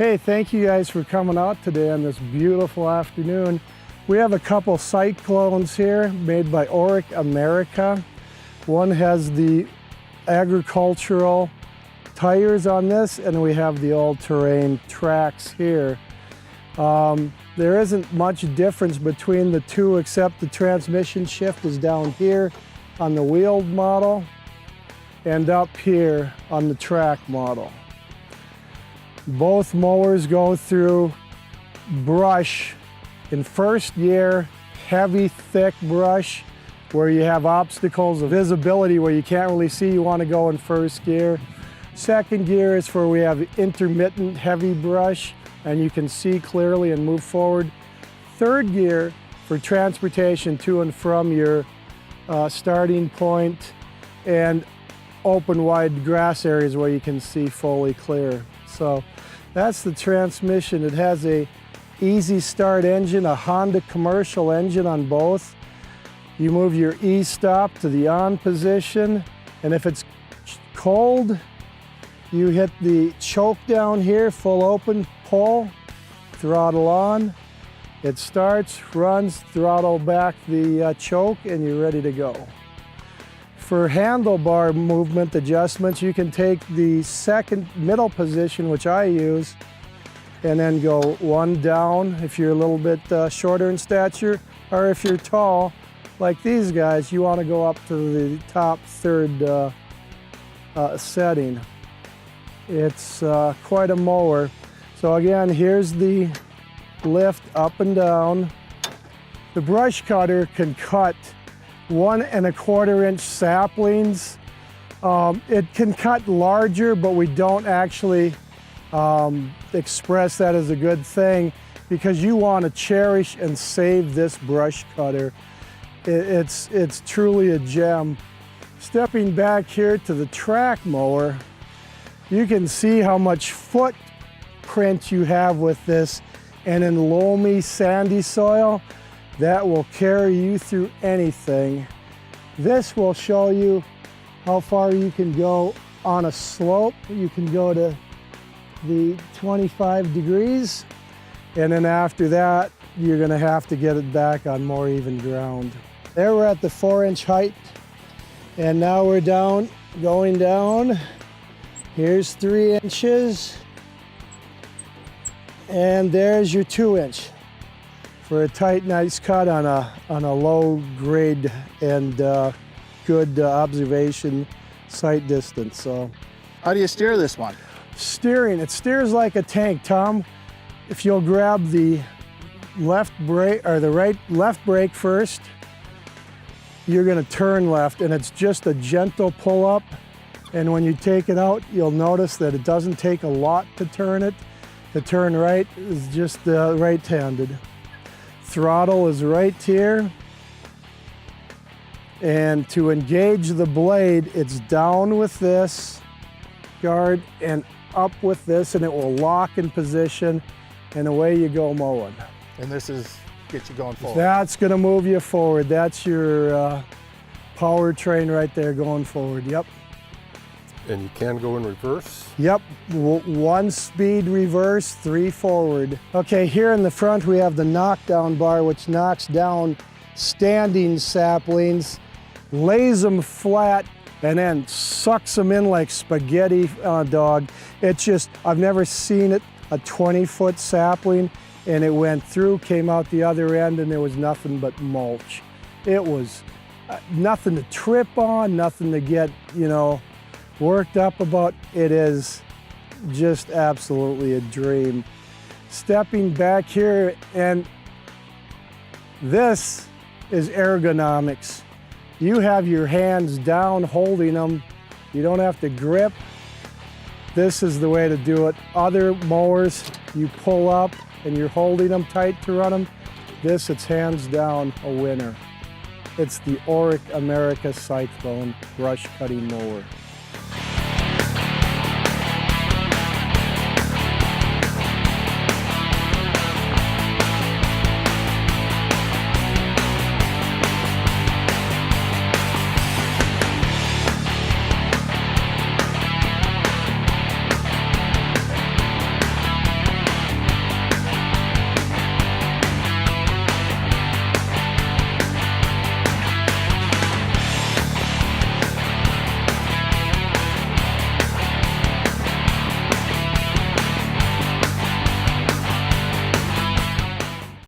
Hey, thank you guys for coming out today on this beautiful afternoon. We have a couple Cyclones here made by Orec America. One has the agricultural tires on this, and we have the all-terrain tracks here. There isn't much difference between the two except the transmission shift is down here on the wheeled model and up here on the track model. Both mowers go through brush in first gear, heavy, thick brush where you have obstacles of visibility where you can't really see, you want to go in first gear. Second gear is where we have intermittent heavy brush and you can see clearly and move forward. Third gear for transportation to and from your starting point, and open wide grass areas where you can see fully clear. So that's the transmission. It has a easy start engine, a Honda commercial engine on both. You move your e-stop to the on position, and if it's cold, you hit the choke down here, full open, pull, throttle on. It starts, runs, throttle back the choke, and you're ready to go. For handlebar movement adjustments, you can take the second middle position, which I use, and then go one down if you're a little bit shorter in stature, or if you're tall, like these guys, you want to go up to the top third setting. It's quite a mower. So again, here's the lift up and down. The brush cutter can cut 1 1/4 inch saplings. It can cut larger, but we don't actually express that as a good thing because you want to cherish and save this brush cutter. It's truly a gem. Stepping back here to the track mower, you can see how much footprint you have with this, and in loamy, sandy soil, that will carry you through anything. This will show you how far you can go on a slope. You can go to the 25 degrees, and then after that, you're gonna have to get it back on more even ground. There we're at the 4-inch height, and now we're down, going down. Here's 3 inches, and there's your 2-inch for a tight, nice cut on a low grade and good observation sight distance. So, how do you steer this one? Steering, it steers like a tank, Tom. If you'll grab the left brake or the left brake first, you're going to turn left, and it's just a gentle pull up. And when you take it out, you'll notice that it doesn't take a lot to turn it. To turn right is just right-handed. Throttle is right here. And to engage the blade, it's down with this guard and up with this, and it will lock in position, and away you go mowing. And this is get you going forward. That's going to move you forward. That's your powertrain right there going forward. Yep. And you can go in reverse? Yep, 1 speed reverse, 3 forward. Okay, here in the front we have the knockdown bar, which knocks down standing saplings, lays them flat, and then sucks them in like spaghetti dog. It's just, I've never seen it, a 20-foot sapling, and it went through, came out the other end, and there was nothing but mulch. It was nothing to trip on, nothing to get, you know, worked up about. It is just absolutely a dream. Stepping back here, and this is ergonomics. You have your hands down holding them. You don't have to grip. This is the way to do it. Other mowers, you pull up and you're holding them tight to run them. This, it's hands down a winner. It's the Orec America Cyclone brush cutting mower.